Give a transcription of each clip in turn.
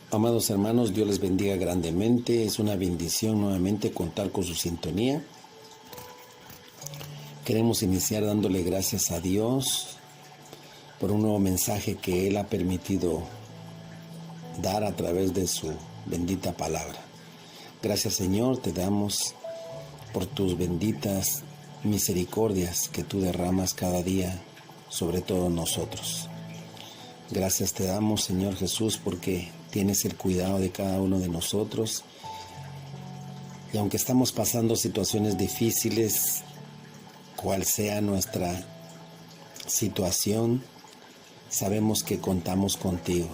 Amados hermanos, Dios les bendiga grandemente. Es una bendición nuevamente contar con su sintonía. Queremos iniciar dándole gracias a Dios por un nuevo mensaje que Él ha permitido dar a través de su bendita palabra. Gracias, Señor, te damos por tus benditas misericordias que tú derramas cada día sobre todos nosotros. Gracias te damos, Señor Jesús, porque tienes el cuidado de cada uno de nosotros. Y aunque estamos pasando situaciones difíciles, cual sea nuestra situación, sabemos que contamos contigo,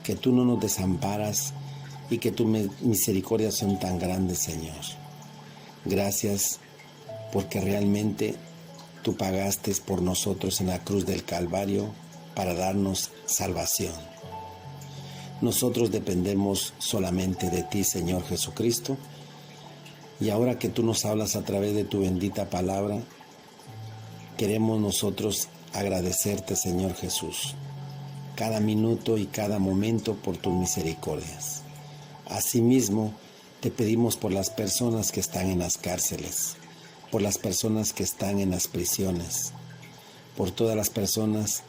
que tú no nos desamparas y que tus misericordias son tan grandes, Señor. Gracias porque realmente tú pagaste por nosotros en la cruz del Calvario para darnos salvación. Nosotros dependemos solamente de ti, Señor Jesucristo, y ahora que tú nos hablas a través de tu bendita palabra, queremos nosotros agradecerte, Señor Jesús, cada minuto y cada momento por tus misericordias. Asimismo, te pedimos por las personas que están en las cárceles, por las personas que están en las prisiones, por todas las personas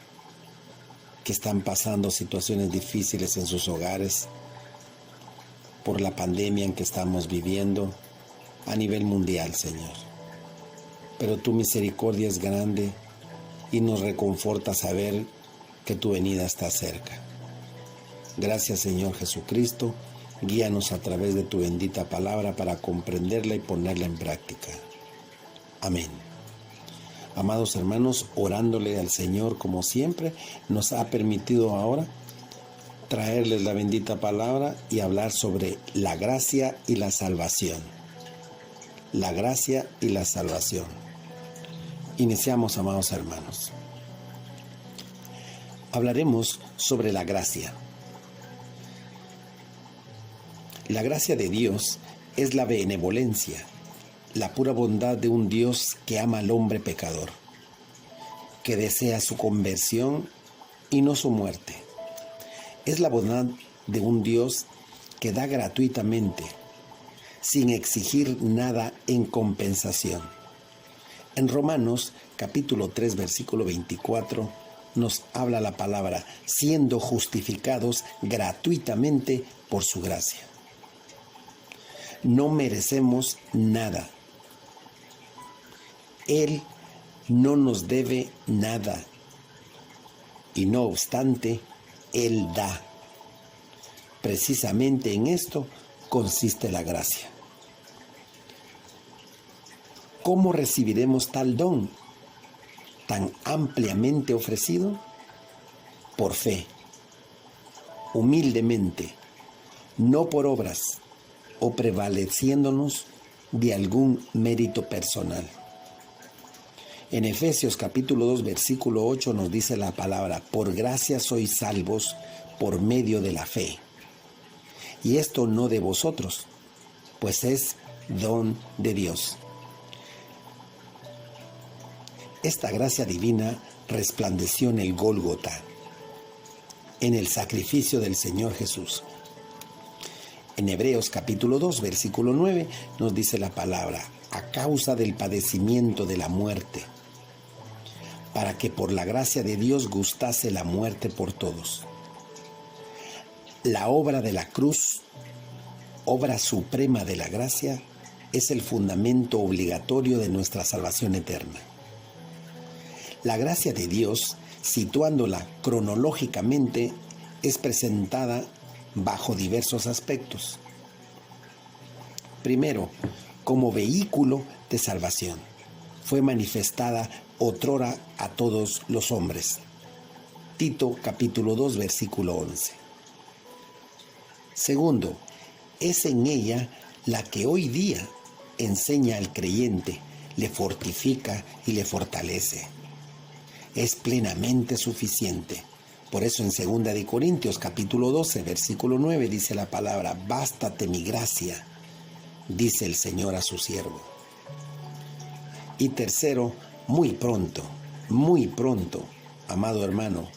que están pasando situaciones difíciles en sus hogares, por la pandemia en que estamos viviendo a nivel mundial, Señor. Pero tu misericordia es grande y nos reconforta saber que tu venida está cerca. Gracias, Señor Jesucristo, guíanos a través de tu bendita palabra para comprenderla y ponerla en práctica. Amén. Amados hermanos, orándole al Señor como siempre, nos ha permitido ahora traerles la bendita palabra y hablar sobre la gracia y la salvación. La gracia y la salvación. Iniciamos, amados hermanos. Hablaremos sobre la gracia. La gracia de Dios es la benevolencia, la pura bondad de un Dios que ama al hombre pecador, que desea su conversión y no su muerte. Es la bondad de un Dios que da gratuitamente, sin exigir nada en compensación. En Romanos capítulo 3, versículo 24, nos habla la palabra, siendo justificados gratuitamente por su gracia. No merecemos nada. Él no nos debe nada y no obstante, Él da. Precisamente en esto consiste la gracia. ¿Cómo recibiremos tal don tan ampliamente ofrecido? Por fe, humildemente, no por obras o prevaleciéndonos de algún mérito personal. En Efesios capítulo 2, versículo 8 nos dice la palabra, por gracia sois salvos por medio de la fe. Y esto no de vosotros, pues es don de Dios. Esta gracia divina resplandeció en el Gólgota, en el sacrificio del Señor Jesús. En Hebreos capítulo 2, versículo 9 nos dice la palabra, a causa del padecimiento de la muerte, para que por la gracia de Dios gustase la muerte por todos. La obra de la cruz, obra suprema de la gracia, es el fundamento obligatorio de nuestra salvación eterna. La gracia de Dios, situándola cronológicamente, es presentada bajo diversos aspectos. Primero, como vehículo de salvación. Fue manifestada otrora a todos los hombres. Tito capítulo 2, versículo 11. Segundo, es en ella la que hoy día enseña al creyente, le fortifica y le fortalece. Es plenamente suficiente. Por eso en 2 de Corintios capítulo 12, versículo 9 dice la palabra, bástate mi gracia, dice el Señor a su siervo. Y tercero, muy pronto, amado hermano,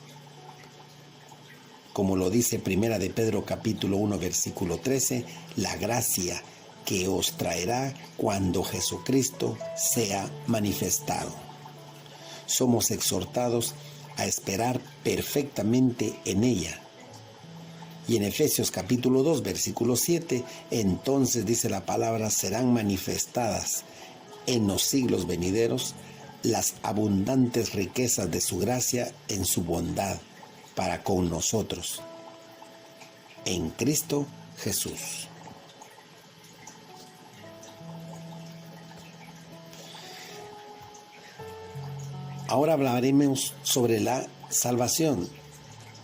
como lo dice Primera de Pedro capítulo 1 versículo 13, la gracia que os traerá cuando Jesucristo sea manifestado. Somos exhortados a esperar perfectamente en ella. Y en Efesios capítulo 2 versículo 7, entonces dice la palabra, serán manifestadas en los siglos venideros las abundantes riquezas de su gracia en su bondad para con nosotros, en Cristo Jesús. Ahora hablaremos sobre la salvación,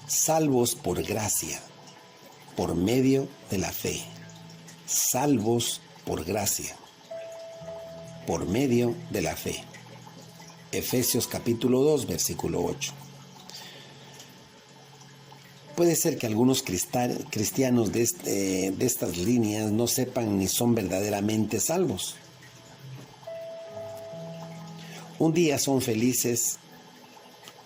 salvos por gracia, por medio de la fe, salvos por gracia, por medio de la fe. Efesios capítulo 2, versículo 8. Puede ser que algunos cristianos de estas líneas no sepan ni son verdaderamente salvos. Un día son felices,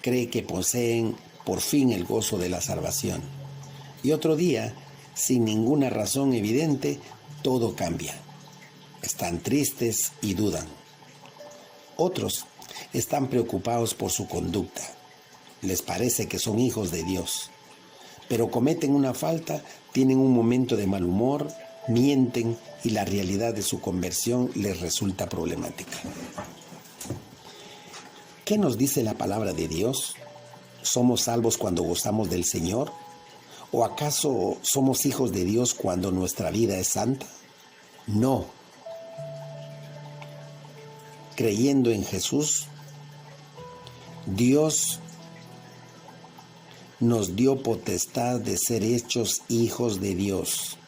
cree que poseen por fin el gozo de la salvación. Y otro día, sin ninguna razón evidente, todo cambia. Están tristes y dudan. Otros están preocupados por su conducta. Les parece que son hijos de Dios, pero cometen una falta, tienen un momento de mal humor, mienten y la realidad de su conversión les resulta problemática. ¿Qué nos dice la palabra de Dios? ¿Somos salvos cuando gozamos del Señor? ¿O acaso somos hijos de Dios cuando nuestra vida es santa? No. Creyendo en Jesús, Dios nos dio potestad de ser hechos hijos de Dios.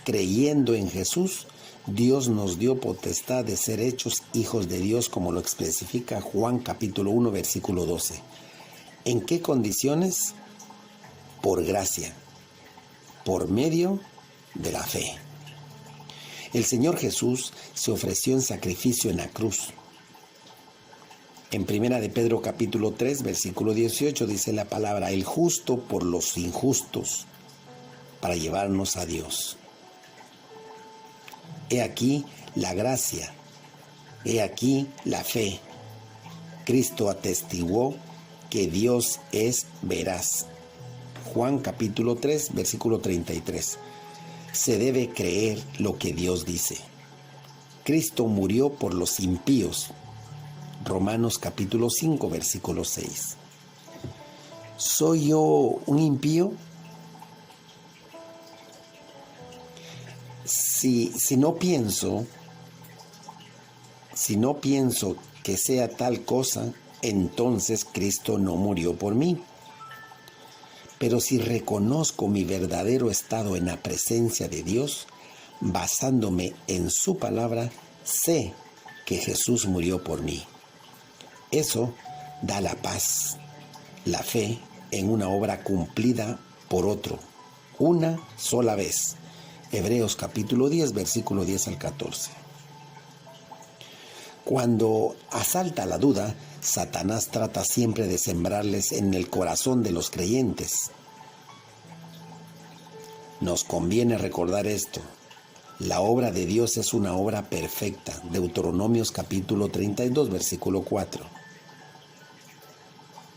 Creyendo en Jesús, Dios nos dio potestad de ser hechos hijos de Dios, como lo especifica Juan capítulo 1, versículo 12. ¿En qué condiciones? Por gracia, por medio de la fe. El Señor Jesús se ofreció en sacrificio en la cruz. En Primera de Pedro capítulo 3, versículo 18 dice la palabra, el justo por los injustos, para llevarnos a Dios. He aquí la gracia, he aquí la fe. Cristo atestiguó que Dios es veraz. Juan capítulo 3, versículo 33. Se debe creer lo que Dios dice. Cristo murió por los impíos. Romanos capítulo 5, versículo 6. ¿Soy yo un impío? Si no pienso que sea tal cosa, entonces Cristo no murió por mí. Pero si reconozco mi verdadero estado en la presencia de Dios, basándome en su palabra, sé que Jesús murió por mí. Eso da la paz, la fe en una obra cumplida por otro, una sola vez. Hebreos capítulo 10, versículo 10 al 14. Cuando asalta la duda, Satanás trata siempre de sembrarles en el corazón de los creyentes. Nos conviene recordar esto. La obra de Dios es una obra perfecta. Deuteronomios capítulo 32, versículo 4.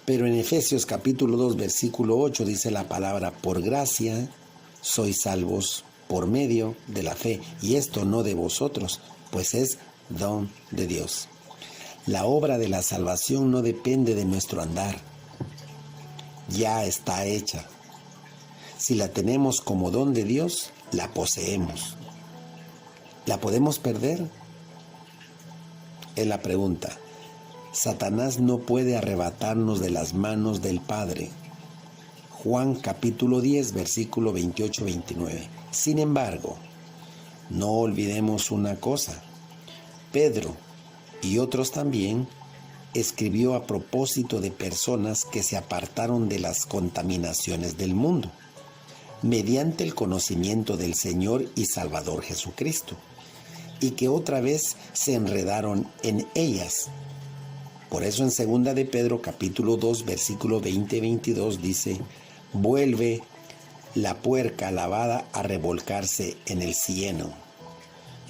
Pero en Efesios capítulo 2, versículo 8 dice la palabra, por gracia sois salvos por medio de la fe, y esto no de vosotros, pues es don de Dios. La obra de la salvación no depende de nuestro andar. Ya está hecha. Si la tenemos como don de Dios, la poseemos. ¿La podemos perder? Es la pregunta. Satanás no puede arrebatarnos de las manos del Padre. Juan capítulo 10, versículo 28-29. Sin embargo, no olvidemos una cosa. Pedro y otros también escribió a propósito de personas que se apartaron de las contaminaciones del mundo, mediante el conocimiento del Señor y Salvador Jesucristo, y que otra vez se enredaron en ellas. Por eso en 2 de Pedro capítulo 2, versículo 20-22 dice, vuelve la puerca lavada a revolcarse en el cieno.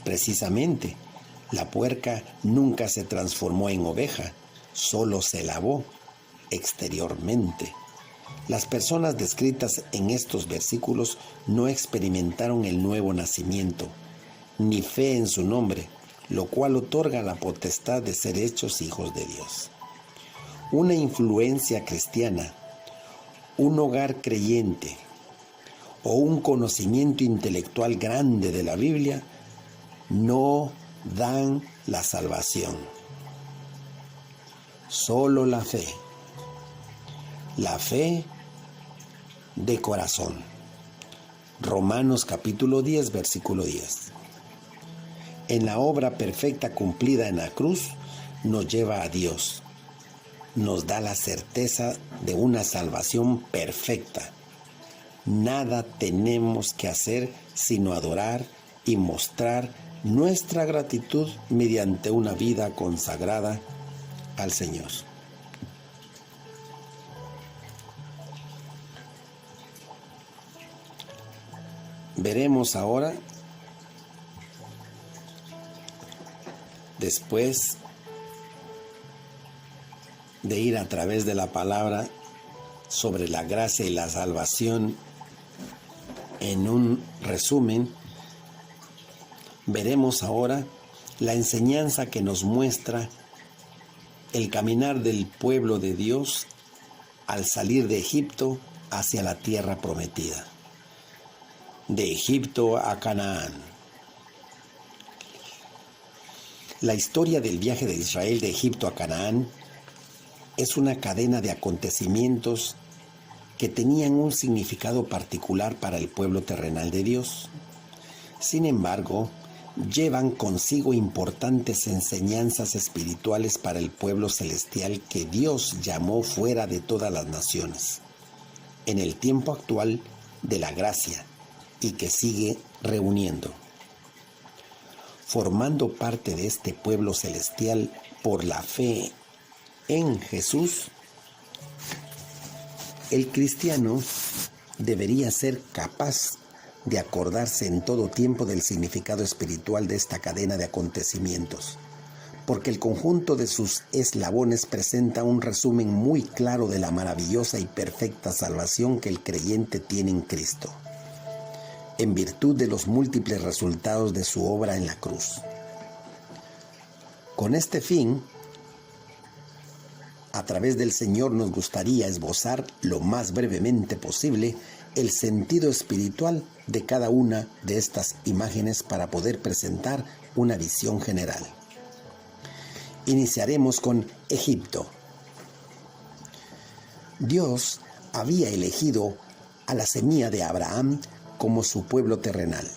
Precisamente, la puerca nunca se transformó en oveja, solo se lavó exteriormente. Las personas descritas en estos versículos no experimentaron el nuevo nacimiento, ni fe en su nombre, lo cual otorga la potestad de ser hechos hijos de Dios. Una influencia cristiana, un hogar creyente o un conocimiento intelectual grande de la Biblia no dan la salvación. Solo la fe de corazón. Romanos capítulo 10, versículo 10. En la obra perfecta cumplida en la cruz nos lleva a Dios. Nos da la certeza de una salvación perfecta. Nada tenemos que hacer sino adorar y mostrar nuestra gratitud mediante una vida consagrada al Señor. Veremos ahora, después de ir a través de la palabra sobre la gracia y la salvación, en un resumen, veremos ahora la enseñanza que nos muestra el caminar del pueblo de Dios al salir de Egipto hacia la tierra prometida. De Egipto a Canaán. La historia del viaje de Israel de Egipto a Canaán es una cadena de acontecimientos que tenían un significado particular para el pueblo terrenal de Dios. Sin embargo, llevan consigo importantes enseñanzas espirituales para el pueblo celestial que Dios llamó fuera de todas las naciones, en el tiempo actual de la gracia, y que sigue reuniendo. Formando parte de este pueblo celestial por la fe en Jesús, el cristiano debería ser capaz de acordarse en todo tiempo del significado espiritual de esta cadena de acontecimientos, porque el conjunto de sus eslabones presenta un resumen muy claro de la maravillosa y perfecta salvación que el creyente tiene en Cristo, en virtud de los múltiples resultados de su obra en la cruz. Con este fin, a través del Señor nos gustaría esbozar lo más brevemente posible el sentido espiritual de cada una de estas imágenes para poder presentar una visión general. Iniciaremos con Egipto. Dios había elegido a la semilla de Abraham como su pueblo terrenal.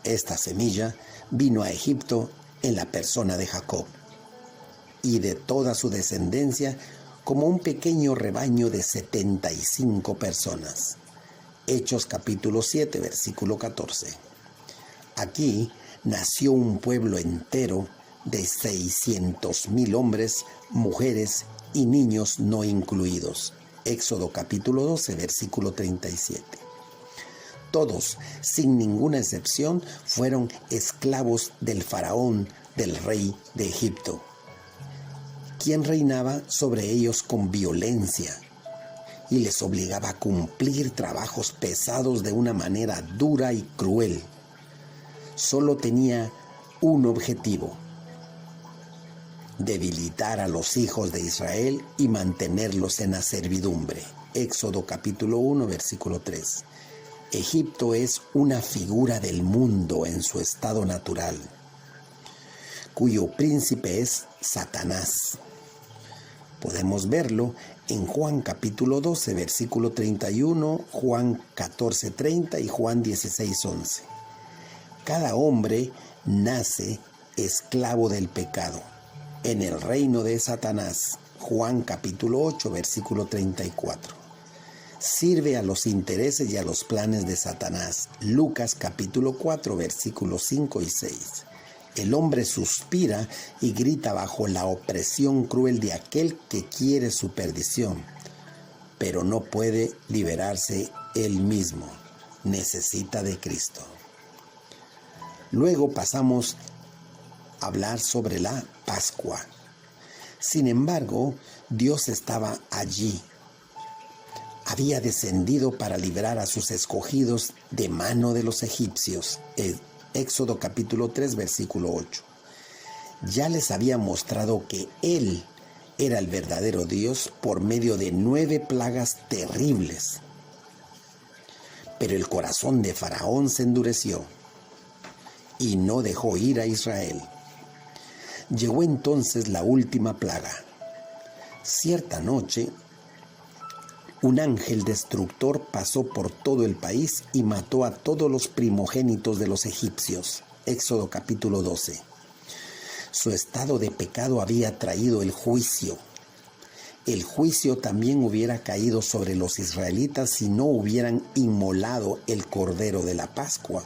Esta semilla vino a Egipto en la persona de Jacob y de toda su descendencia como un pequeño rebaño de 75 personas. Hechos capítulo 7, versículo 14. Aquí nació un pueblo entero de 600,000 hombres, mujeres y niños no incluidos. Éxodo capítulo 12, versículo 37. Todos, sin ninguna excepción, fueron esclavos del faraón, del rey de Egipto, quien reinaba sobre ellos con violencia y les obligaba a cumplir trabajos pesados de una manera dura y cruel. Solo tenía un objetivo: debilitar a los hijos de Israel y mantenerlos en la servidumbre. Éxodo capítulo 1, versículo 3. Egipto es una figura del mundo en su estado natural, cuyo príncipe es Satanás. Podemos verlo en Juan capítulo 12, versículo 31, Juan 14, 30 y Juan 16, 11. Cada hombre nace esclavo del pecado en el reino de Satanás. Juan capítulo 8, versículo 34. Sirve a los intereses y a los planes de Satanás. Lucas capítulo 4, versículos 5 y 6. El hombre suspira y grita bajo la opresión cruel de aquel que quiere su perdición, pero no puede liberarse él mismo necesita de Cristo. Luego pasamos a hablar sobre la Pascua. Sin embargo, Dios estaba allí. Había descendido para librar a sus escogidos de mano de los egipcios. Éxodo capítulo 3, versículo 8. Ya les había mostrado que Él era el verdadero Dios por medio de 9 plagas terribles. Pero el corazón de Faraón se endureció y no dejó ir a Israel. Llegó entonces la última plaga. Cierta noche, un ángel destructor pasó por todo el país y mató a todos los primogénitos de los egipcios. Éxodo capítulo 12. Su estado de pecado había traído el juicio. El juicio también hubiera caído sobre los israelitas si no hubieran inmolado el cordero de la Pascua,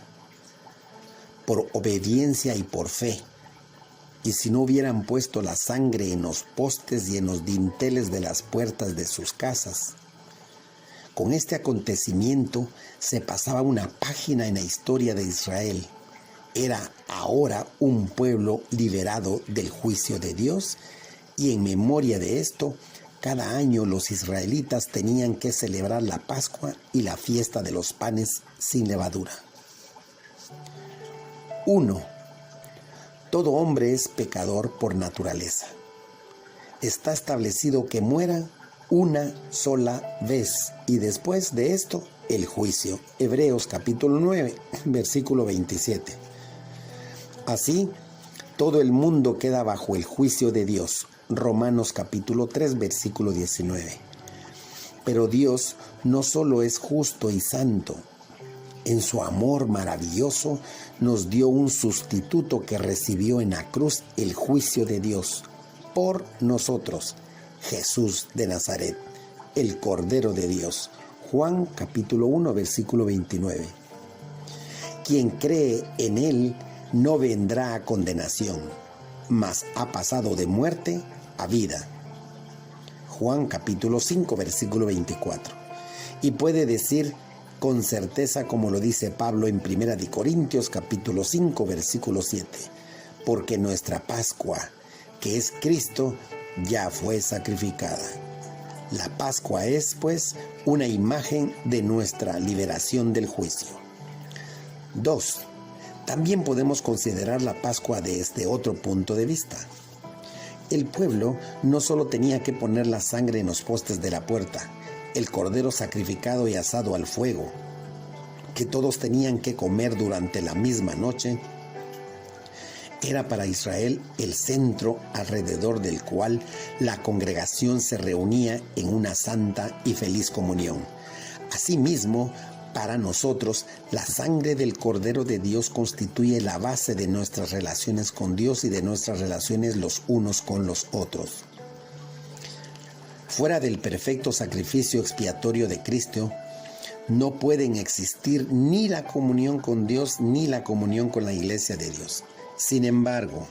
por obediencia y por fe, y si no hubieran puesto la sangre en los postes y en los dinteles de las puertas de sus casas. Con este acontecimiento se pasaba una página en la historia de Israel. Era ahora un pueblo liberado del juicio de Dios, y en memoria de esto, cada año los israelitas tenían que celebrar la Pascua y la fiesta de los panes sin levadura. 1. Todo hombre es pecador por naturaleza. Está establecido que muera una sola vez y después de esto el juicio. Hebreos capítulo 9, versículo 27. Así, todo el mundo queda bajo el juicio de Dios. Romanos capítulo 3, versículo 19. Pero Dios no solo es justo y santo. En su amor maravilloso nos dio un sustituto que recibió en la cruz el juicio de Dios por nosotros, Jesús de Nazaret, el Cordero de Dios. Juan capítulo 1, versículo 29. Quien cree en Él no vendrá a condenación, mas ha pasado de muerte a vida. Juan capítulo 5, versículo 24. Y puede decir con certeza, como lo dice Pablo en 1 Corintios capítulo 5, versículo 7, porque nuestra Pascua, que es Cristo, ya fue sacrificada. La Pascua es, pues, una imagen de nuestra liberación del juicio. 2. También podemos considerar la Pascua desde otro punto de vista. El pueblo no solo tenía que poner la sangre en los postes de la puerta, el cordero sacrificado y asado al fuego, que todos tenían que comer durante la misma noche, era para Israel el centro alrededor del cual la congregación se reunía en una santa y feliz comunión. Asimismo, para nosotros, la sangre del Cordero de Dios constituye la base de nuestras relaciones con Dios y de nuestras relaciones los unos con los otros. Fuera del perfecto sacrificio expiatorio de Cristo, no pueden existir ni la comunión con Dios ni la comunión con la Iglesia de Dios. Sin embargo,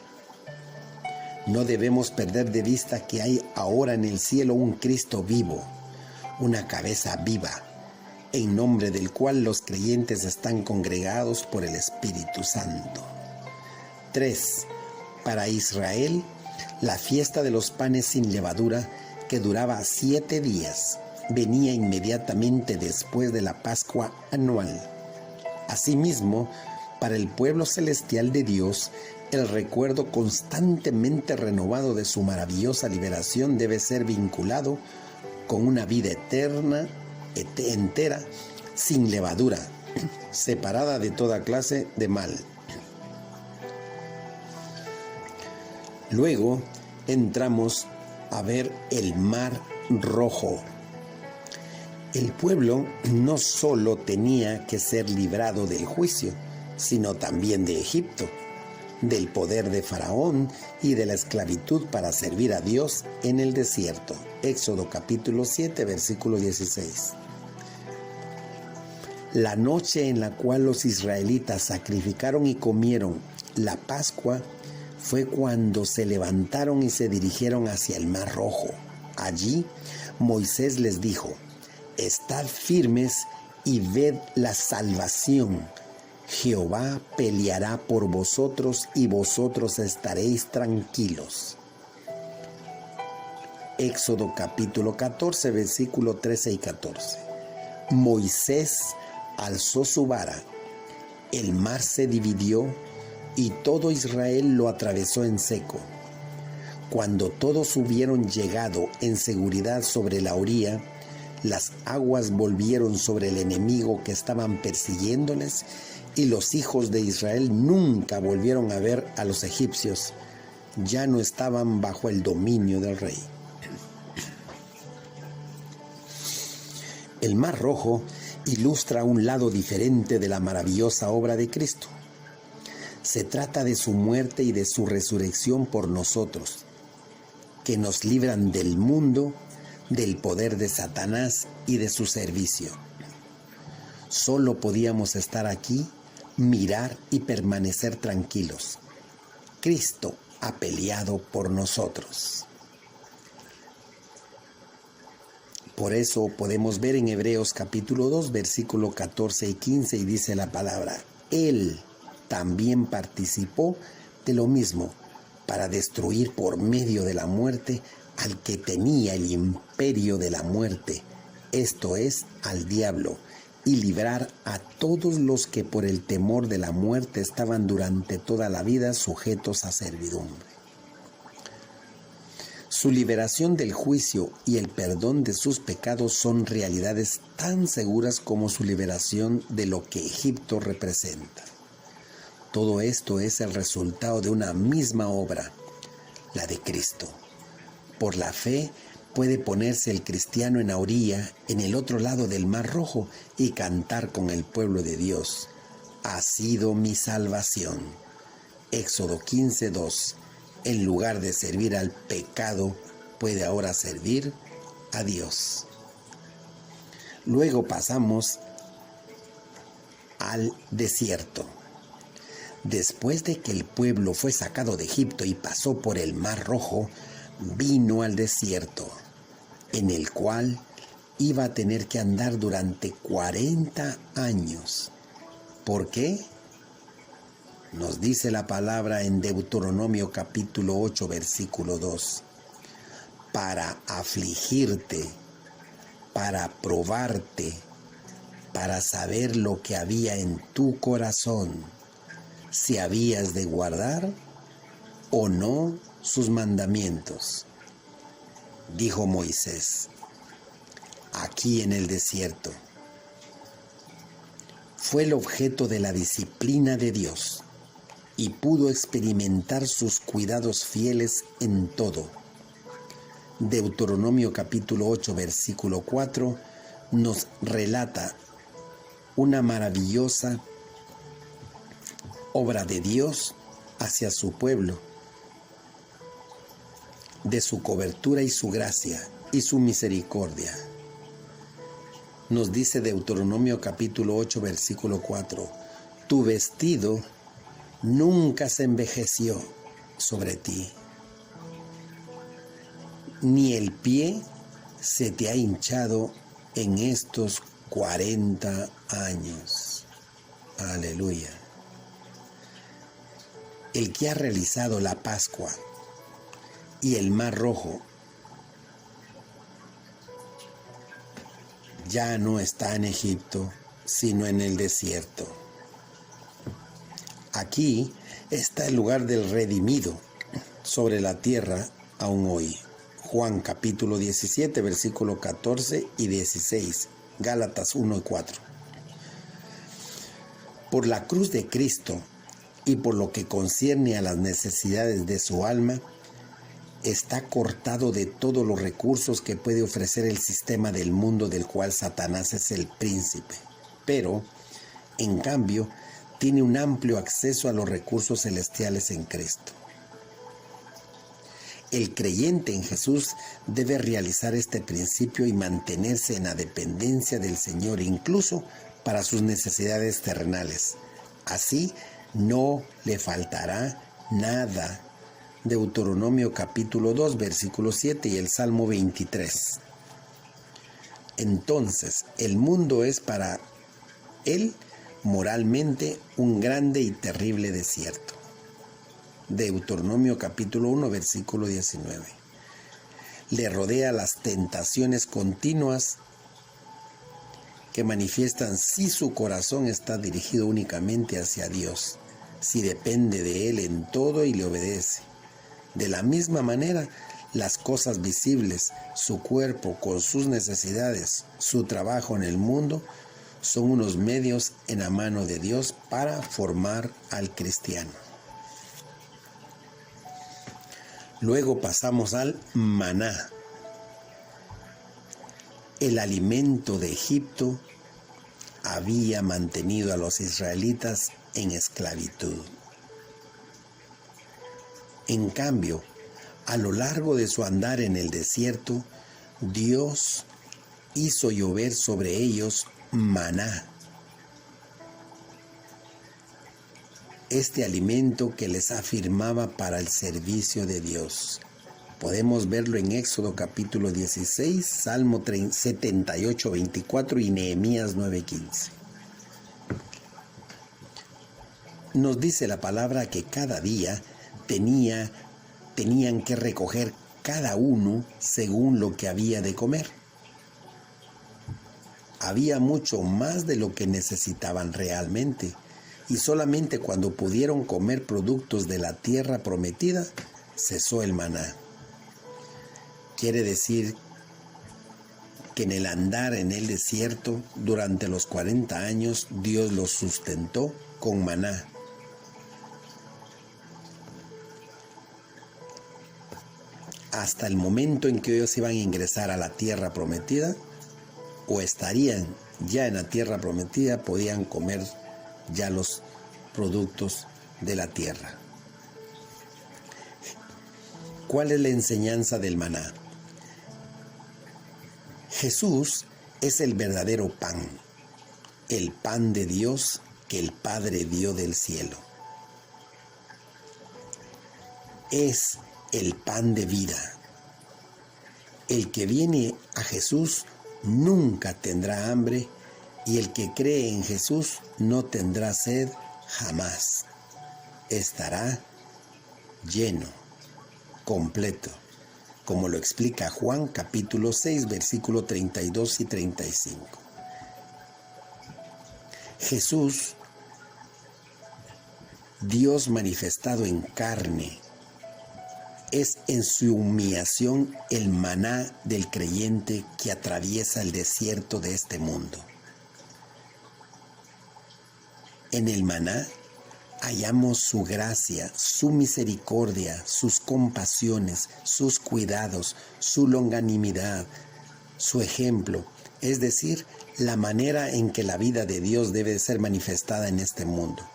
no debemos perder de vista que hay ahora en el cielo un Cristo vivo, una cabeza viva, en nombre del cual los creyentes están congregados por el Espíritu Santo. 3. Para Israel, la fiesta de los panes sin levadura, que duraba 7 días, venía inmediatamente después de la Pascua anual. Asimismo, para el pueblo celestial de Dios, el recuerdo constantemente renovado de su maravillosa liberación debe ser vinculado con una vida eterna, entera, sin levadura, separada de toda clase de mal. Luego entramos a ver el Mar Rojo. El pueblo no solo tenía que ser librado del juicio, sino también de Egipto, del poder de Faraón y de la esclavitud para servir a Dios en el desierto. Éxodo capítulo 7, versículo 16. La noche en la cual los israelitas sacrificaron y comieron la Pascua fue cuando se levantaron y se dirigieron hacia el Mar Rojo. Allí Moisés les dijo: estad firmes y ved la salvación. Jehová peleará por vosotros y vosotros estaréis tranquilos. Éxodo capítulo 14, versículo 13 y 14. Moisés alzó su vara, el mar se dividió y todo Israel lo atravesó en seco. Cuando todos hubieron llegado en seguridad sobre la orilla, las aguas volvieron sobre el enemigo que estaban persiguiéndoles, y los hijos de Israel nunca volvieron a ver a los egipcios. Ya no estaban bajo el dominio del rey. El Mar Rojo ilustra un lado diferente de la maravillosa obra de Cristo. Se trata de su muerte y de su resurrección por nosotros, que nos libran del mundo, del poder de Satanás y de su servicio. Solo podíamos estar aquí, mirar y permanecer tranquilos. Cristo ha peleado por nosotros. Por eso podemos ver en Hebreos capítulo 2, versículo 14 y 15, y dice la palabra: Él también participó de lo mismo, para destruir por medio de la muerte al que tenía el imperio de la muerte, esto es, al diablo, y librar a todos los que por el temor de la muerte estaban durante toda la vida sujetos a servidumbre. Su liberación del juicio y el perdón de sus pecados son realidades tan seguras como su liberación de lo que Egipto representa. Todo esto es el resultado de una misma obra, la de Cristo. Por la fe puede ponerse el cristiano en la orilla, en el otro lado del Mar Rojo, y cantar con el pueblo de Dios: ha sido mi salvación. Éxodo 15:2. En lugar de servir al pecado, puede ahora servir a Dios. Luego pasamos al desierto. Después de que el pueblo fue sacado de Egipto y pasó por el Mar Rojo, vino al desierto, en el cual iba a tener que andar durante 40 años. ¿Por qué? Nos dice la palabra en Deuteronomio capítulo 8, versículo 2. Para afligirte, para probarte, para saber lo que había en tu corazón, si habías de guardar o no sus mandamientos. Dijo Moisés, aquí en el desierto. Fue el objeto de la disciplina de Dios y pudo experimentar sus cuidados fieles en todo. Deuteronomio capítulo 8, versículo 4 nos relata una maravillosa obra de Dios hacia su pueblo, de su cobertura y su gracia y su misericordia. Nos dice Deuteronomio capítulo 8, versículo 4, tu vestido nunca se envejeció sobre ti, ni el pie se te ha hinchado en estos 40 años. Aleluya. El que ha realizado la Pascua y el Mar Rojo ya no está en Egipto, sino en el desierto. Aquí está el lugar del redimido sobre la tierra aún hoy. Juan capítulo 17, versículo 14 y 16, Gálatas 1 y 4. Por la cruz de Cristo y por lo que concierne a las necesidades de su alma, está cortado de todos los recursos que puede ofrecer el sistema del mundo del cual Satanás es el príncipe. Pero, en cambio, tiene un amplio acceso a los recursos celestiales en Cristo. El creyente en Jesús debe realizar este principio y mantenerse en la dependencia del Señor, incluso para sus necesidades terrenales. Así no le faltará nada. Deuteronomio capítulo 2, versículo 7 y el Salmo 23. Entonces, el mundo es para él moralmente un grande y terrible desierto. Deuteronomio capítulo 1, versículo 19. Le rodea las tentaciones continuas que manifiestan si su corazón está dirigido únicamente hacia Dios, si depende de Él en todo y le obedece. De la misma manera, las cosas visibles, su cuerpo con sus necesidades, su trabajo en el mundo, son unos medios en la mano de Dios para formar al cristiano. Luego pasamos al maná. El alimento de Egipto había mantenido a los israelitas en esclavitud. En cambio, a lo largo de su andar en el desierto, Dios hizo llover sobre ellos maná. Este alimento que les afirmaba para el servicio de Dios. Podemos verlo en Éxodo capítulo 16, Salmo 78, 24 y Nehemías 9, 15. Nos dice la palabra que cada día tenían que recoger cada uno según lo que había de comer. Había mucho más de lo que necesitaban realmente, y solamente cuando pudieron comer productos de la tierra prometida, cesó el maná. Quiere decir que en el andar en el desierto, durante los 40 años, Dios los sustentó con maná. Hasta el momento en que ellos iban a ingresar a la tierra prometida, o estarían ya en la tierra prometida, podían comer ya los productos de la tierra. ¿Cuál es la enseñanza del maná? Jesús es el verdadero pan, el pan de Dios que el Padre dio del cielo. Es el pan de vida. El que viene a Jesús nunca tendrá hambre, y el que cree en Jesús no tendrá sed jamás. Estará lleno, completo, como lo explica Juan capítulo 6, versículo 32 y 35. Jesús, Dios manifestado en carne, es en su humillación el maná del creyente que atraviesa el desierto de este mundo. En el maná hallamos su gracia, su misericordia, sus compasiones, sus cuidados, su longanimidad, su ejemplo, es decir, la manera en que la vida de Dios debe ser manifestada en este mundo.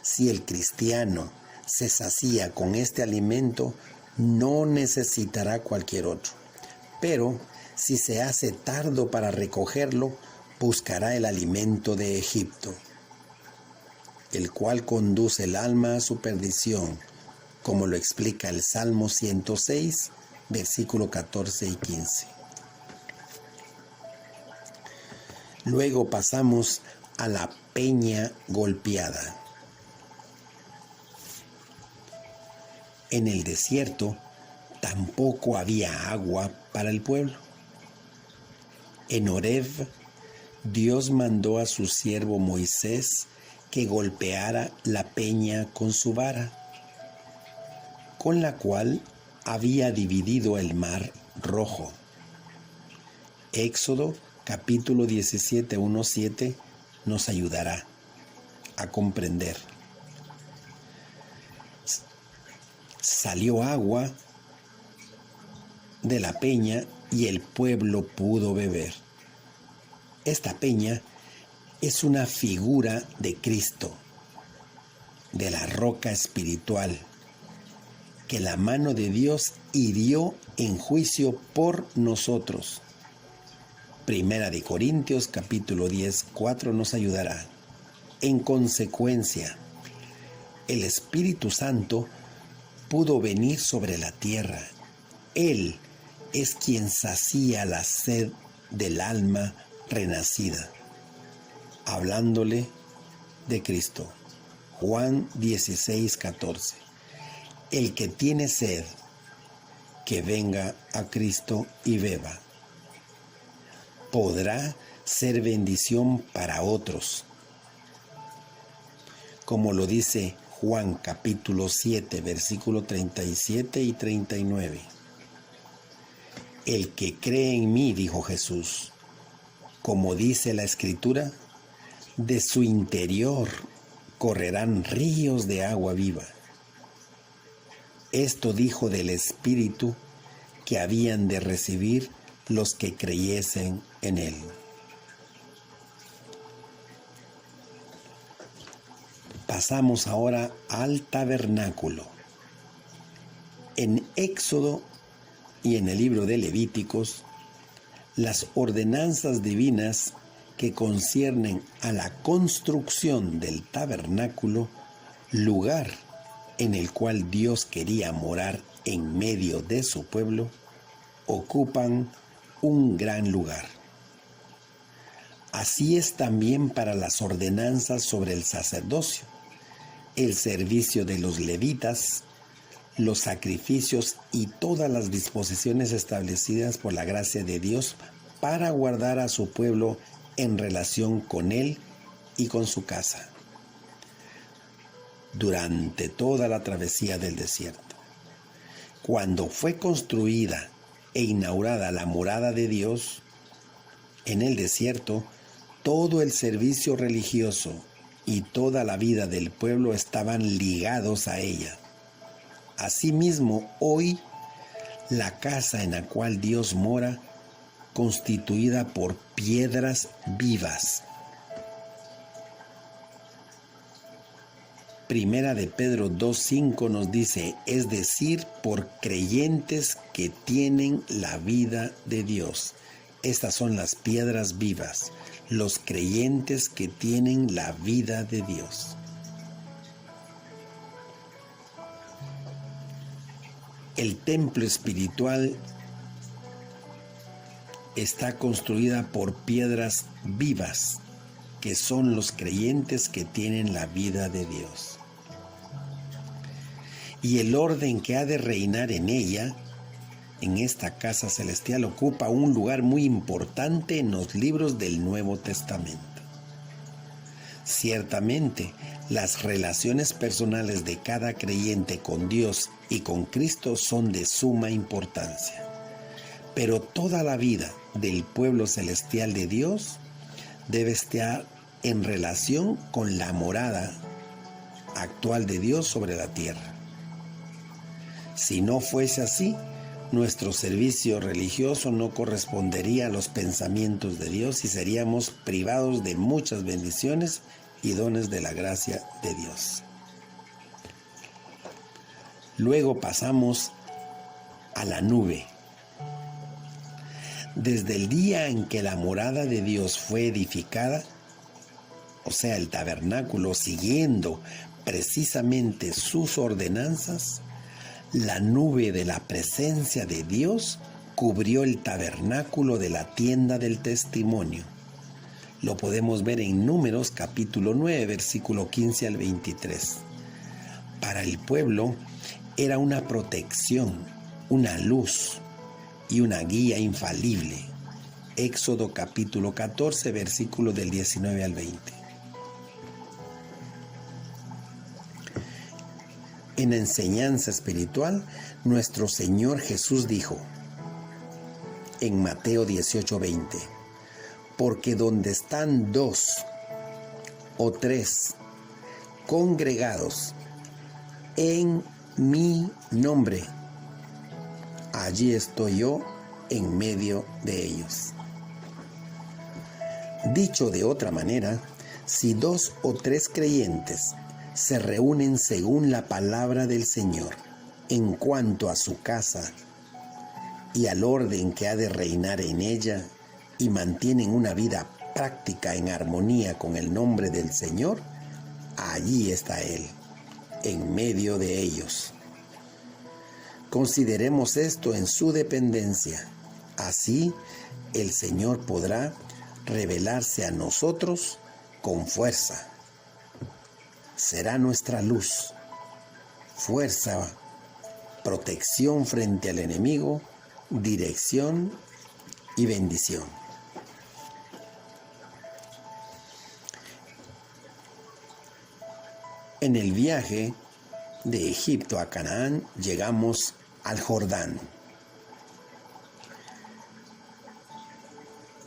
Si el cristiano se sacía con este alimento, no necesitará cualquier otro. Pero si se hace tardo para recogerlo, buscará el alimento de Egipto, el cual conduce el alma a su perdición, como lo explica el Salmo 106, versículo 14 y 15. Luego pasamos a la peña golpeada. En el desierto tampoco había agua para el pueblo. En Horeb, Dios mandó a su siervo Moisés que golpeara la peña con su vara, con la cual había dividido el mar Rojo. Éxodo capítulo 17, 1-7 nos ayudará a comprender. Salió agua de la peña y el pueblo pudo beber. Esta peña es una figura de Cristo, de la roca espiritual, que la mano de Dios hirió en juicio por nosotros. Primera de Corintios capítulo 10, 4 nos ayudará. En consecuencia, el Espíritu Santo pudo venir sobre la tierra. Él es quien sacía la sed del alma renacida. hablándole de Cristo. Juan 16:14. El que tiene sed, que venga a Cristo y beba. Podrá ser bendición para otros, como lo dice Juan capítulo 7, versículo 37 y 39. El que cree en mí, dijo Jesús, como dice la Escritura, de su interior correrán ríos de agua viva. Esto dijo del Espíritu que habían de recibir los que creyesen en él. Pasamos ahora al tabernáculo. En Éxodo y en el libro de Levíticos, las ordenanzas divinas que conciernen a la construcción del tabernáculo, lugar en el cual Dios quería morar en medio de su pueblo, ocupan un gran lugar. Así es también para las ordenanzas sobre el sacerdocio, el servicio de los levitas, los sacrificios y todas las disposiciones establecidas por la gracia de Dios para guardar a su pueblo en relación con él y con su casa durante toda la travesía del desierto. Cuando fue construida e inaugurada la morada de Dios en el desierto, todo el servicio religioso y toda la vida del pueblo estaban ligados a ella. Asimismo, hoy, la casa en la cual Dios mora, constituida por piedras vivas. Primera de Pedro 2:5 nos dice, es decir, por creyentes que tienen la vida de Dios. Estas son las piedras vivas, los creyentes que tienen la vida de Dios. El templo espiritual está construida por piedras vivas, que son los creyentes que tienen la vida de Dios. Y el orden que ha de reinar en ella, en esta casa celestial, ocupa un lugar muy importante en los libros del Nuevo Testamento. Ciertamente, las relaciones personales de cada creyente con Dios y con Cristo son de suma importancia. Pero toda la vida del pueblo celestial de Dios debe estar en relación con la morada actual de Dios sobre la tierra. Si no fuese así, nuestro servicio religioso no correspondería a los pensamientos de Dios y seríamos privados de muchas bendiciones y dones de la gracia de Dios. Luego pasamos a la nube. Desde el día en que la morada de Dios fue edificada, o sea, el tabernáculo, siguiendo precisamente sus ordenanzas, la nube de la presencia de Dios cubrió el tabernáculo de la tienda del testimonio. Lo podemos ver en Números capítulo 9, versículo 15 al 23. Para el pueblo era una protección, una luz y una guía infalible. Éxodo capítulo 14, versículo del 19 al 20. En la enseñanza espiritual, nuestro Señor Jesús dijo en Mateo 18:20, porque donde están 2 o 3 congregados en mi nombre, allí estoy yo en medio de ellos. Dicho de otra manera, si 2 o 3 creyentes se reúnen según la palabra del Señor en cuanto a su casa y al orden que ha de reinar en ella y mantienen una vida práctica en armonía con el nombre del Señor, allí está Él, en medio de ellos. Consideremos esto en su dependencia. Así el Señor podrá revelarse a nosotros con fuerza. Será nuestra luz, fuerza, protección frente al enemigo, dirección y bendición. En el viaje de Egipto a Canaán llegamos al Jordán.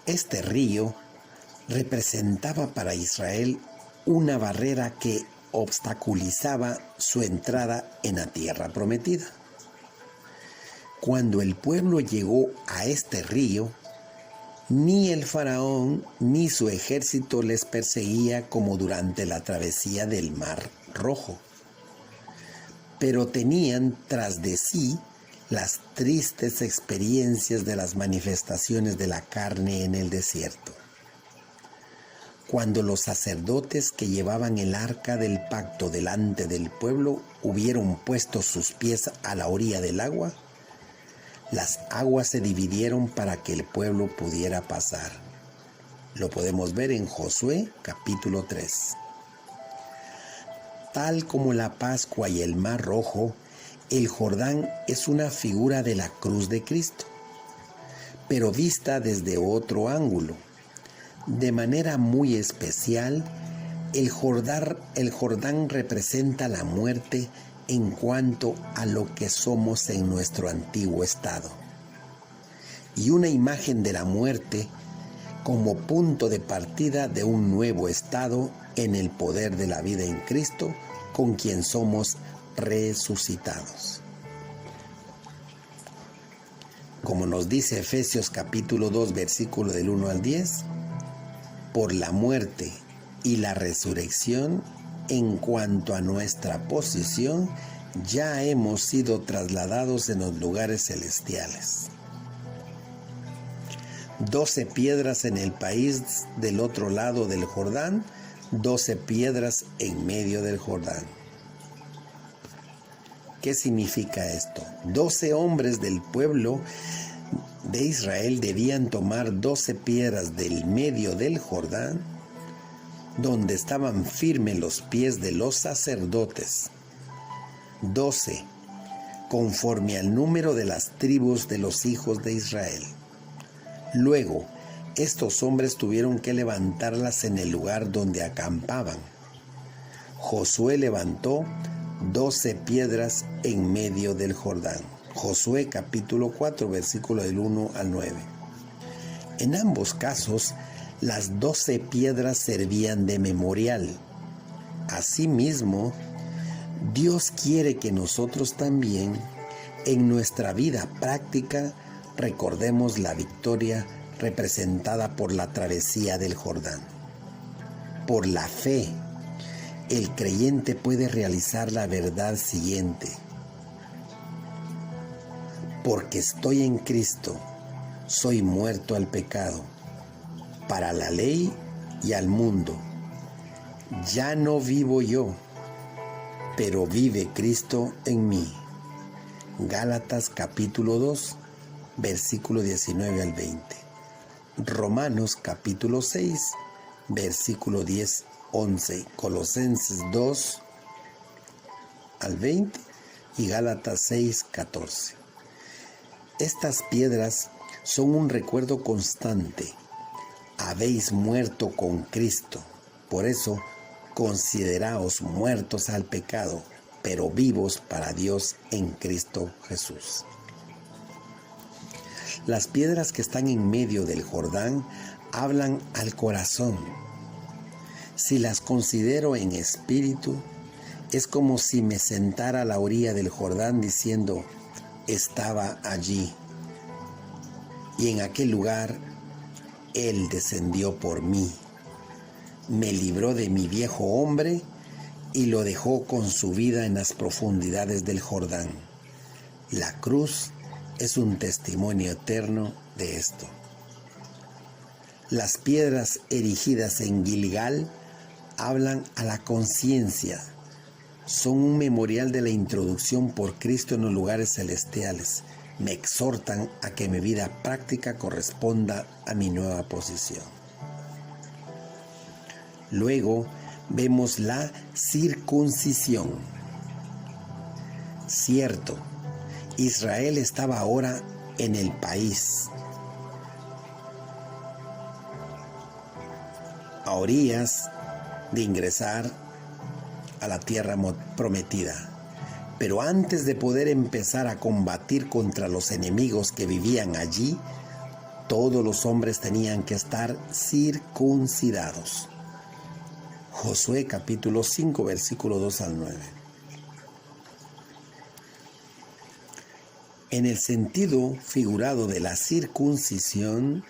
Este río representaba para Israel una barrera que obstaculizaba su entrada en la tierra prometida. Cuando el pueblo llegó a este río, ni el faraón ni su ejército les perseguía como durante la travesía del Mar Rojo, pero tenían tras de sí las tristes experiencias de las manifestaciones de la carne en el desierto. Cuando los sacerdotes que llevaban el arca del pacto delante del pueblo hubieron puesto sus pies a la orilla del agua, las aguas se dividieron para que el pueblo pudiera pasar. Lo podemos ver en Josué capítulo 3. Tal como la Pascua y el Mar Rojo, el Jordán es una figura de la cruz de Cristo, pero vista desde otro ángulo. De manera muy especial, el Jordán representa la muerte en cuanto a lo que somos en nuestro antiguo estado, y una imagen de la muerte como punto de partida de un nuevo estado en el poder de la vida en Cristo, con quien somos resucitados. Como nos dice Efesios capítulo 2, versículo del 1 al 10, por la muerte y la resurrección, en cuanto a nuestra posición, ya hemos sido trasladados en los lugares celestiales. 12 piedras en el país del otro lado del Jordán, 12 piedras en medio del Jordán. ¿Qué significa esto? 12 hombres del pueblo de Israel debían tomar 12 piedras del medio del Jordán, donde estaban firmes los pies de los sacerdotes. 12, conforme al número de las tribus de los hijos de Israel. Luego, estos hombres tuvieron que levantarlas en el lugar donde acampaban. Josué levantó 12 piedras en medio del Jordán. Josué capítulo 4, versículo del 1 al 9. En ambos casos, las 12 piedras servían de memorial. Asimismo, Dios quiere que nosotros también, en nuestra vida práctica, recordemos la victoria representada por la travesía del Jordán. Por la fe, el creyente puede realizar la verdad siguiente: porque estoy en Cristo, soy muerto al pecado, para la ley y al mundo. Ya no vivo yo, pero vive Cristo en mí. Gálatas capítulo 2, versículo 19 al 20. Romanos capítulo 6, versículo 10, 11. Colosenses 2 al 20 y Gálatas 6, 14. Estas piedras son un recuerdo constante. Habéis muerto con Cristo. Por eso, consideraos muertos al pecado, pero vivos para Dios en Cristo Jesús. Las piedras que están en medio del Jordán hablan al corazón. Si las considero en espíritu, es como si me sentara a la orilla del Jordán diciendo: estaba allí, y en aquel lugar Él descendió por mí, me libró de mi viejo hombre y lo dejó con su vida en las profundidades del Jordán. La cruz es un testimonio eterno de esto. Las piedras erigidas en Gilgal hablan a la conciencia. Son un memorial de la introducción por Cristo en los lugares celestiales. Me exhortan a que mi vida práctica corresponda a mi nueva posición. Luego vemos la circuncisión. Cierto, Israel estaba ahora en el país, a orillas de ingresar a la tierra prometida. Pero antes de poder empezar a combatir contra los enemigos que vivían allí, todos los hombres tenían que estar circuncidados. Josué capítulo 5, versículo 2 al 9. En el sentido figurado de la circuncisión,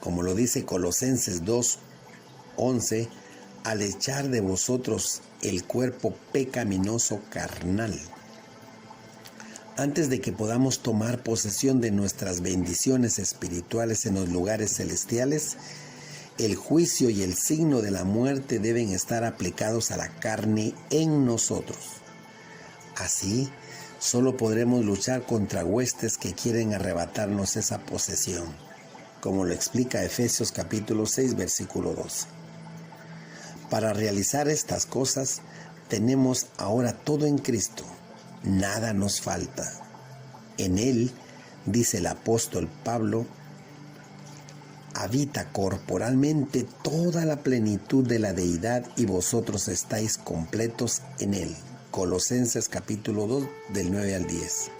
como lo dice Colosenses 2, 11, al echar de vosotros el cuerpo pecaminoso carnal. Antes de que podamos tomar posesión de nuestras bendiciones espirituales en los lugares celestiales, el juicio y el signo de la muerte deben estar aplicados a la carne en nosotros. Así, solo podremos luchar contra huestes que quieren arrebatarnos esa posesión, como lo explica Efesios capítulo 6, versículo 12. Para realizar estas cosas, tenemos ahora todo en Cristo. Nada nos falta. En Él, dice el apóstol Pablo, habita corporalmente toda la plenitud de la deidad y vosotros estáis completos en Él. Colosenses capítulo 2, del 9 al 10.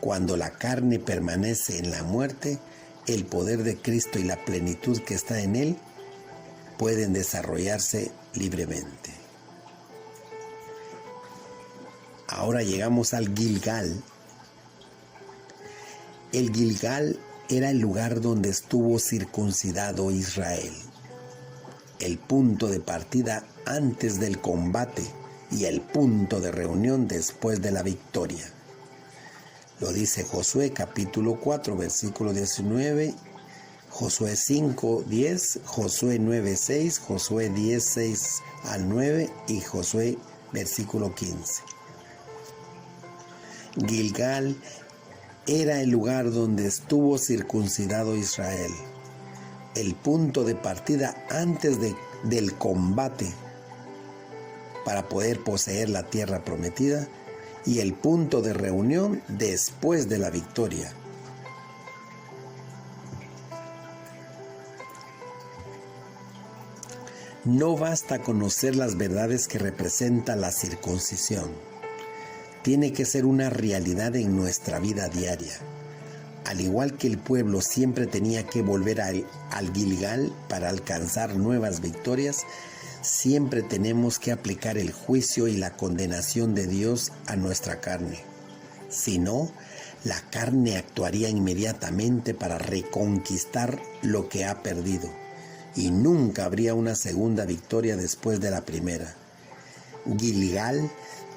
Cuando la carne permanece en la muerte, el poder de Cristo y la plenitud que está en Él pueden desarrollarse libremente. Ahora llegamos al Gilgal. El Gilgal era el lugar donde estuvo circuncidado Israel, el punto de partida antes del combate y el punto de reunión después de la victoria. Lo dice Josué capítulo 4, versículo 19, Josué 5, 10, Josué 9, 6, Josué 10, 6 al 9 y Josué versículo 15. Gilgal era el lugar donde estuvo circuncidado Israel, el punto de partida antes del combate para poder poseer la tierra prometida y el punto de reunión después de la victoria. No basta conocer las verdades que representa la circuncisión. Tiene que ser una realidad en nuestra vida diaria. Al igual que el pueblo siempre tenía que volver al Gilgal para alcanzar nuevas victorias, siempre tenemos que aplicar el juicio y la condenación de Dios a nuestra carne. Si no, la carne actuaría inmediatamente para reconquistar lo que ha perdido, y nunca habría una segunda victoria después de la primera. Gilgal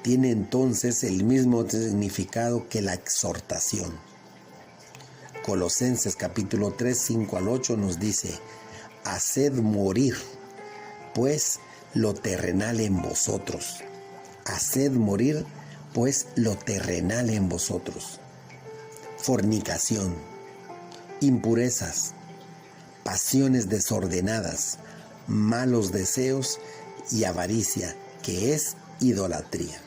tiene entonces el mismo significado que la exhortación. Colosenses capítulo 3, 5 al 8 nos dice: haced morir, pues, lo terrenal en vosotros. Haced morir, pues, lo terrenal en vosotros. Fornicación, impurezas, pasiones desordenadas, malos deseos y avaricia, que es idolatría.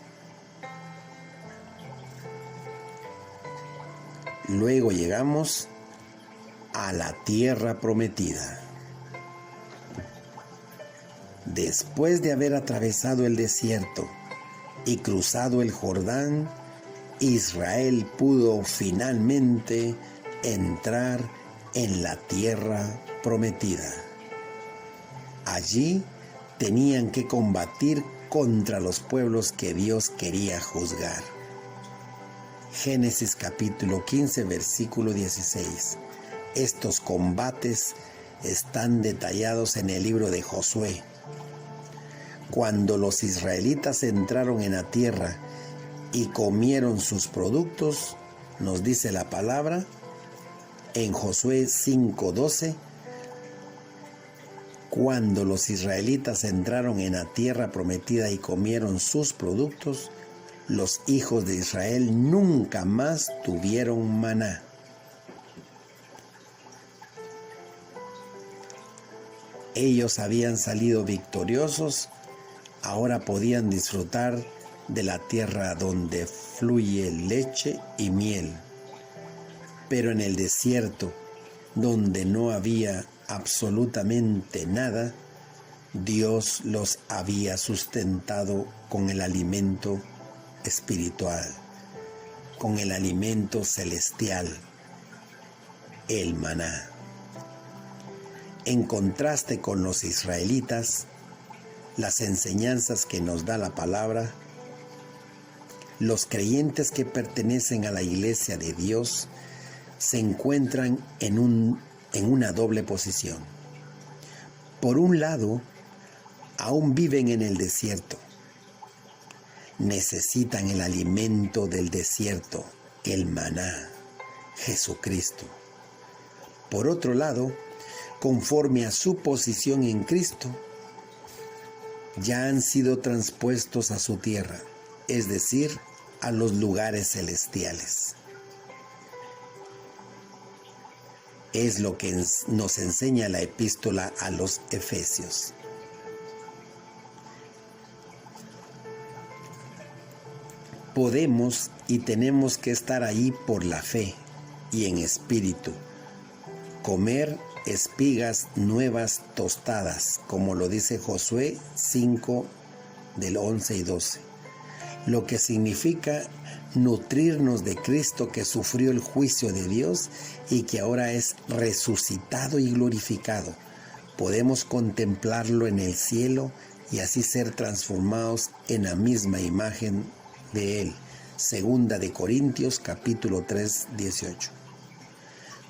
Luego llegamos a la tierra prometida. Después de haber atravesado el desierto y cruzado el Jordán, Israel pudo finalmente entrar en la tierra prometida. Allí tenían que combatir contra los pueblos que Dios quería juzgar. Génesis capítulo 15, versículo 16. Estos combates están detallados en el libro de Josué. Cuando los israelitas entraron en la tierra y comieron sus productos, nos dice la palabra en Josué 5:12, cuando los israelitas entraron en la tierra prometida y comieron sus productos, los hijos de Israel nunca más tuvieron maná. ellos habían salido victoriosos, ahora podían disfrutar de la tierra donde fluye leche y miel. Pero en el desierto, donde no había absolutamente nada, Dios los había sustentado con el alimento espiritual, con el alimento celestial, el maná. En contraste con los israelitas, las enseñanzas que nos da la palabra, los creyentes que pertenecen a la Iglesia de Dios se encuentran en una doble posición. Por un lado, aún viven en el desierto. Necesitan el alimento del desierto, el maná, Jesucristo. Por otro lado, conforme a su posición en Cristo, ya han sido transpuestos a su tierra, es decir, a los lugares celestiales. Es lo que nos enseña la epístola a los Efesios. Podemos y tenemos que estar ahí por la fe y en espíritu, comer espigas nuevas tostadas, como lo dice Josué 5 del 11 y 12, lo que significa nutrirnos de Cristo, que sufrió el juicio de Dios y que ahora es resucitado y glorificado. Podemos contemplarlo en el cielo y así ser transformados en la misma imagen de Él. Segunda de Corintios capítulo 3, 18.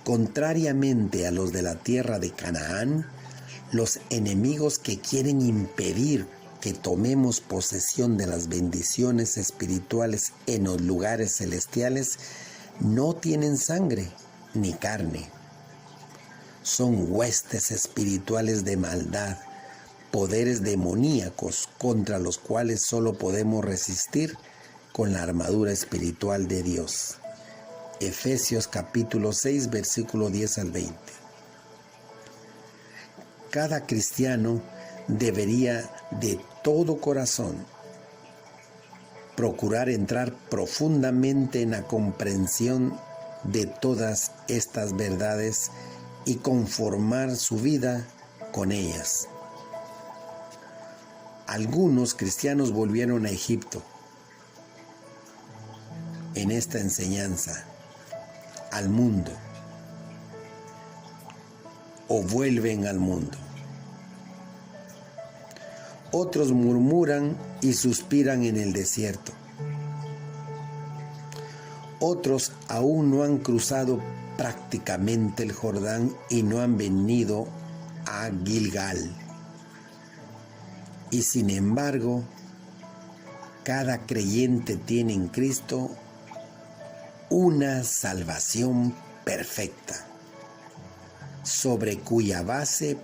Contrariamente a los de la tierra de Canaán, los enemigos que quieren impedir que tomemos posesión de las bendiciones espirituales en los lugares celestiales no tienen sangre ni carne. Son huestes espirituales de maldad, poderes demoníacos contra los cuales solo podemos resistir con la armadura espiritual de Dios. Efesios capítulo 6, versículo 10 al 20. Cada cristiano debería de todo corazón procurar entrar profundamente en la comprensión de todas estas verdades y conformar su vida con ellas. Algunos cristianos volvieron a Egipto en esta enseñanza al mundo, o vuelven al mundo. Otros murmuran y suspiran en el desierto. Otros aún no han cruzado prácticamente el Jordán y no han venido a Gilgal. Y sin embargo, cada creyente tiene en Cristo una salvación perfecta, sobre cuya base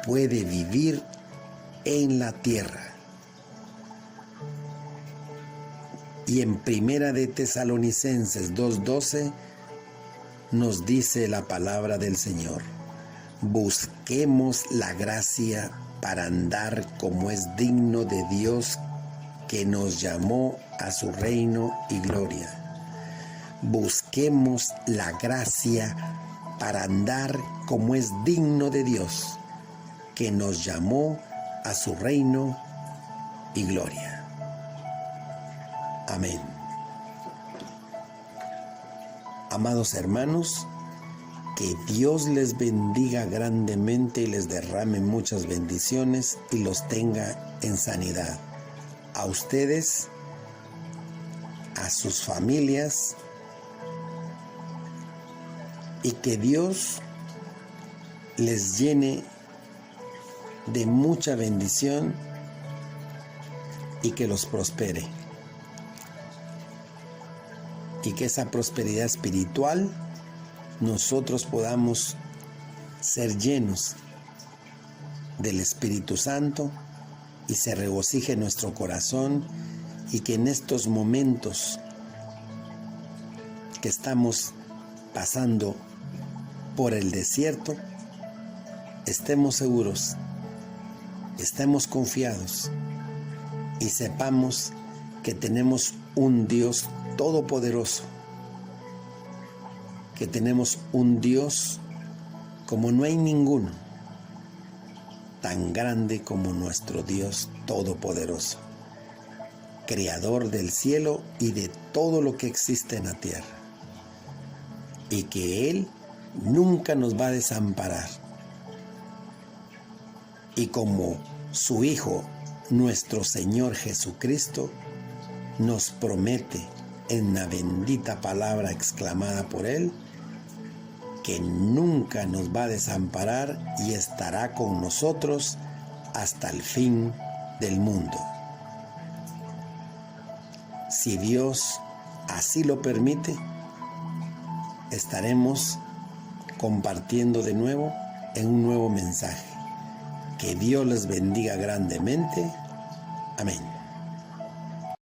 puede vivir en la tierra. Y en Primera de Tesalonicenses 2:12 nos dice la palabra del Señor: busquemos la gracia para andar como es digno de Dios, que nos llamó a su reino y gloria. Busquemos la gracia para andar como es digno de Dios, que nos llamó a su reino y gloria. Amén. Amados hermanos, que Dios les bendiga grandemente y les derrame muchas bendiciones y los tenga en sanidad. A ustedes, a sus familias, y que Dios les llene de mucha bendición y que los prospere. Y que esa prosperidad espiritual nosotros podamos ser llenos del Espíritu Santo y se regocije nuestro corazón, y que en estos momentos que estamos pasando por el desierto, estemos seguros estemos confiados y sepamos que tenemos un Dios todopoderoso, que tenemos un Dios como no hay ninguno, tan grande como nuestro Dios todopoderoso, creador del cielo y de todo lo que existe en la tierra, y que Él nunca nos va a desamparar. Y como su Hijo, nuestro Señor Jesucristo, nos promete en la bendita palabra exclamada por Él, que nunca nos va a desamparar y estará con nosotros hasta el fin del mundo. Si Dios así lo permite, estaremos compartiendo de nuevo en un nuevo mensaje. Que Dios les bendiga grandemente. Amén.